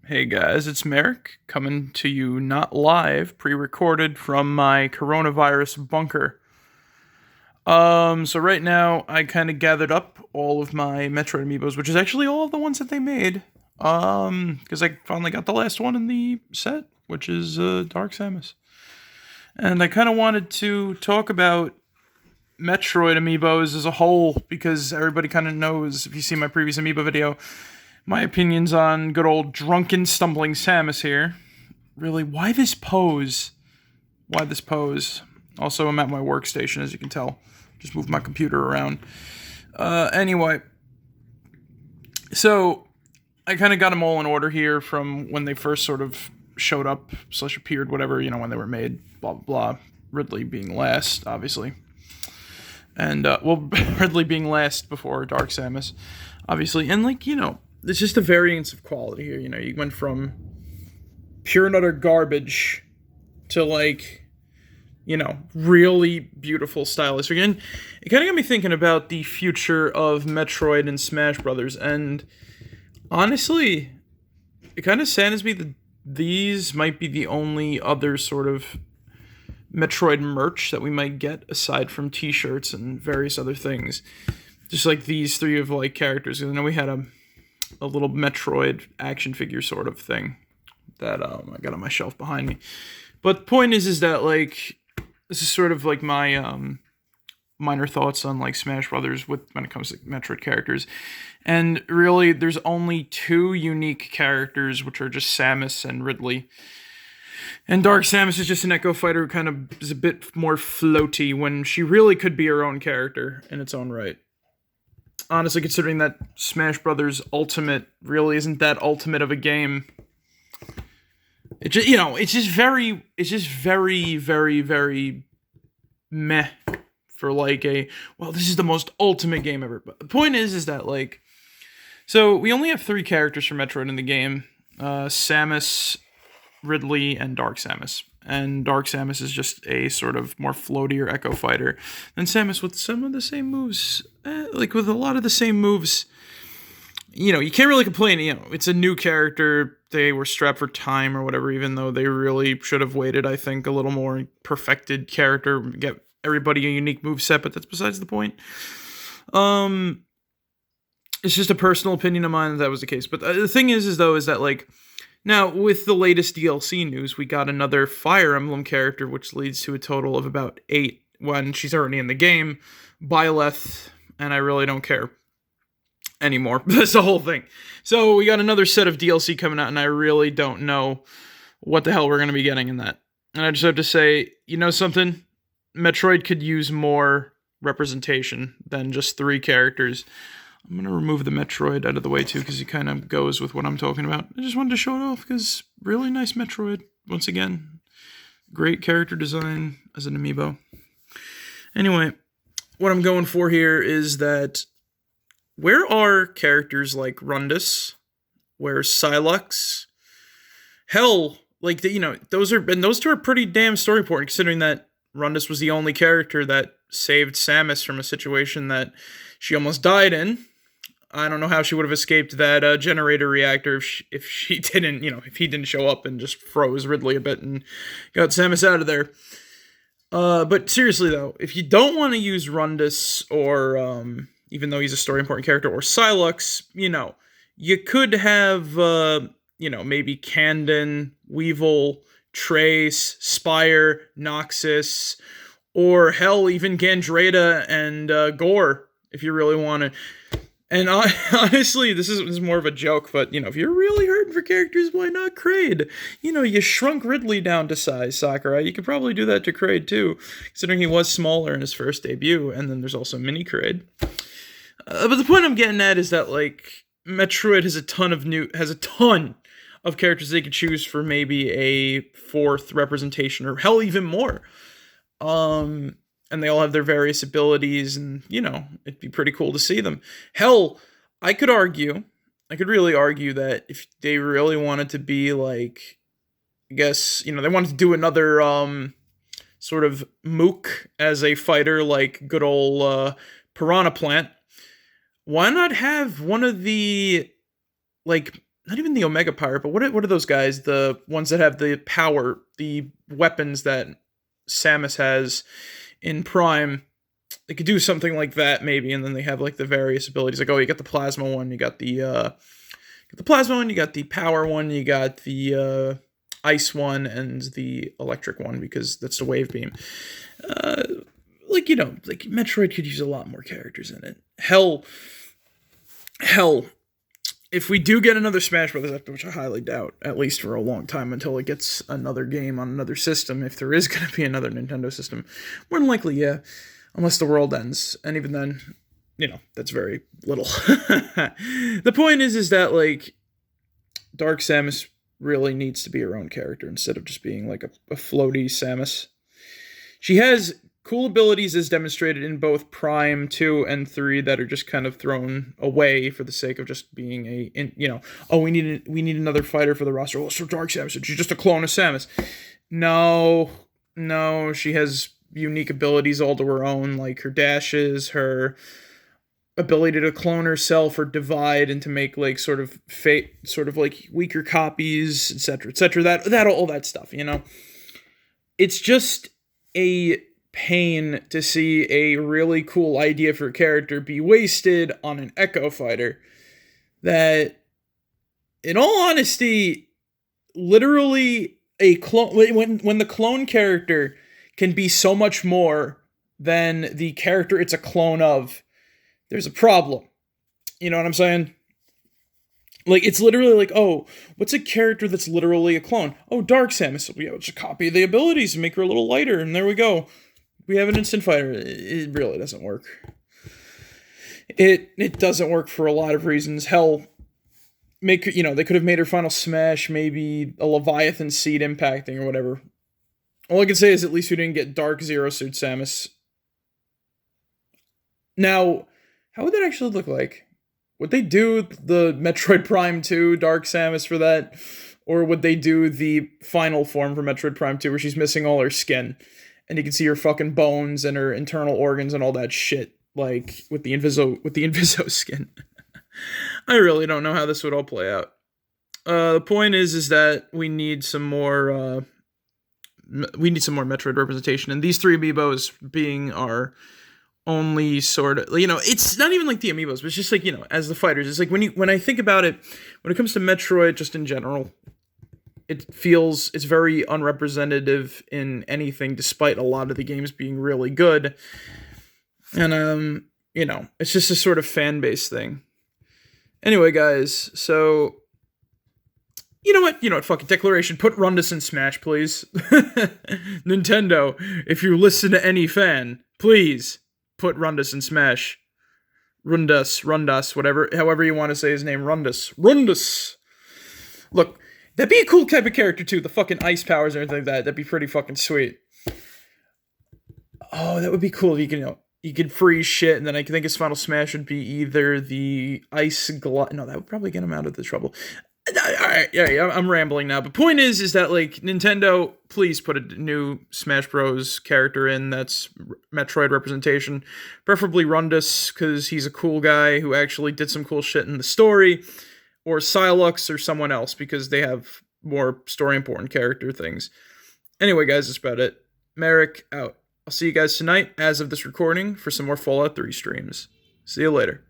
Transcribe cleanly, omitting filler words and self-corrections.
Hey guys, it's Merrick coming to you not live, pre-recorded from my coronavirus bunker. So right now I kind of gathered up all of my Metroid Amiibos, which is actually all of the ones that they made. Because I finally got the last one in the set, which is Dark Samus, and I kind of wanted to talk about Metroid Amiibos as a whole because everybody kind of knows if you see my previous Amiibo video my opinions on good old drunken stumbling Samus here. Really, why this pose? Why this pose? Also, I'm at my workstation, as you can tell. Just moved my computer around. Anyway, so I kind of got them all in order here from when they first sort of showed up / appeared, whatever, when they were made, blah, blah, blah. Ridley being last, obviously. And, Ridley being last before Dark Samus, obviously. And, it's just a variance of quality here. You went from pure and utter garbage to really beautiful stylistic. And it kind of got me thinking about the future of Metroid and Smash Brothers. And honestly, it kind of saddens me that these might be the only other sort of Metroid merch that we might get aside from t-shirts and various other things. Just like these three of characters. I know we had a little Metroid action figure sort of thing that I got on my shelf behind me. But the point is that this is sort of my minor thoughts on Smash Brothers when it comes to Metroid characters. And really, there's only two unique characters, which are just Samus and Ridley. And Dark Samus is just an Echo Fighter who kind of is a bit more floaty when she really could be her own character in its own right. Honestly, considering that Smash Brothers Ultimate really isn't that ultimate of a game, it's just very, very, very meh for this is the most ultimate game ever. But the point is that so we only have three characters from Metroid in the game: Samus, Ridley, and Dark Samus. And Dark Samus is just a sort of more floatier Echo Fighter than Samus with some of the same moves. With a lot of the same moves. You can't really complain. It's a new character. They were strapped for time or whatever, even though they really should have waited, I think, a little more perfected character, get everybody a unique moveset, but that's besides the point. It's just a personal opinion of mine that was the case. But the thing is that now, with the latest DLC news, we got another Fire Emblem character, which leads to a total of about 8 when she's already in the game. Byleth, and I really don't care anymore. That's the whole thing. So we got another set of DLC coming out, and I really don't know what the hell we're going to be getting in that. And I just have to say, something? Metroid could use more representation than just 3 characters. I'm going to remove the Metroid out of the way, too, because he kind of goes with what I'm talking about. I just wanted to show it off, because really nice Metroid. Once again, great character design as an amiibo. Anyway, what I'm going for here is that where are characters like Rundus? Where's Silux? Hell, those two are pretty damn story important, considering that Rundus was the only character that saved Samus from a situation that she almost died in. I don't know how she would have escaped that generator reactor if she didn't, if he didn't show up and just froze Ridley a bit and got Samus out of there. But seriously though, if you don't want to use Rundus or, even though he's a story important character, or Silux, you could have, maybe Candon, Weevil, Trace, Spire, Noxus, or hell, even Gandreda and Gore, if you really want to. And honestly, this is more of a joke, but, if you're really hurting for characters, why not Kraid? You shrunk Ridley down to size, Sakurai. You could probably do that to Kraid, too, considering he was smaller in his first debut, and then there's also Mini Kraid. But the point I'm getting at is that, Metroid has a ton of characters they could choose for maybe a 4th representation, or hell, even more. And they all have their various abilities, and, it'd be pretty cool to see them. Hell, I could really argue that if they really wanted to be, they wanted to do another, sort of Mook as a fighter, like good old, Piranha Plant, why not have one of the, not even the Omega Pirate, but what are those guys? The ones that have the power, the weapons that Samus has in Prime. They could do something like that maybe, and then they have like the various abilities. Like, oh, you got the plasma one, you got the plasma one, you got the power one, you got the ice one, and the electric one because that's the wave beam. Like, like Metroid could use a lot more characters in it. Hell, if we do get another Smash Brothers, which I highly doubt, at least for a long time until it gets another game on another system, if there is going to be another Nintendo system, more than likely, yeah, unless the world ends, and even then, that's very little. The point is that, like, Dark Samus really needs to be her own character instead of just being like a floaty Samus. She has cool abilities as demonstrated in both Prime 2 and 3 that are just kind of thrown away for the sake of just being we need another fighter for the roster. Oh, so Dark Samus, she's just a clone of Samus. No, she has unique abilities all to her own, like her dashes, her ability to clone herself or divide and to make like sort of like weaker copies, etc. That all that stuff, It's just a pain to see a really cool idea for a character be wasted on an Echo Fighter that, in all honesty, literally a clone, when the clone character can be so much more than the character it's a clone of, there's a problem. You know what I'm saying? Like, it's literally like, oh, what's a character that's literally a clone? Oh, Dark Samus. So, yeah, let's just copy the abilities and make her a little lighter, and there we go. We have an instant fighter. It really doesn't work. It doesn't work for a lot of reasons. Hell, they could have made her final smash maybe a Leviathan seed impacting or whatever. All I can say is at least we didn't get Dark Zero Suit Samus. Now, how would that actually look like? Would they do the Metroid Prime 2 Dark Samus for that? Or would they do the final form for Metroid Prime 2 where she's missing all her skin? And you can see her fucking bones and her internal organs and all that shit, like with the Inviso skin. I really don't know how this would all play out. The point is that we need some more Metroid representation, and these 3 amiibos being our only sort of, it's not even like the amiibos, but it's just like, as the fighters, it's like when I think about it, when it comes to Metroid, just in general, it's very unrepresentative in anything, despite a lot of the games being really good. And, it's just a sort of fan base thing. Anyway, guys, so, you know what, fucking declaration, put Rundus in Smash, please. Nintendo, if you listen to any fan, please put Rundus in Smash. Rundus, whatever, however you want to say his name, Rundus. Look, that'd be a cool type of character, too. The fucking ice powers and everything like that. That'd be pretty fucking sweet. Oh, that would be cool. You could freeze shit, and then I think his final smash would be either the ice glide. No, that would probably get him out of the trouble. Alright, yeah, I'm rambling now. But point is that, like, Nintendo, please put a new Smash Bros. Character in that's Metroid representation. Preferably Rundus, because he's a cool guy who actually did some cool shit in the story. Or Silux or someone else, because they have more story-important character things. Anyway, guys, that's about it. Merrick, out. I'll see you guys tonight, as of this recording, for some more Fallout 3 streams. See you later.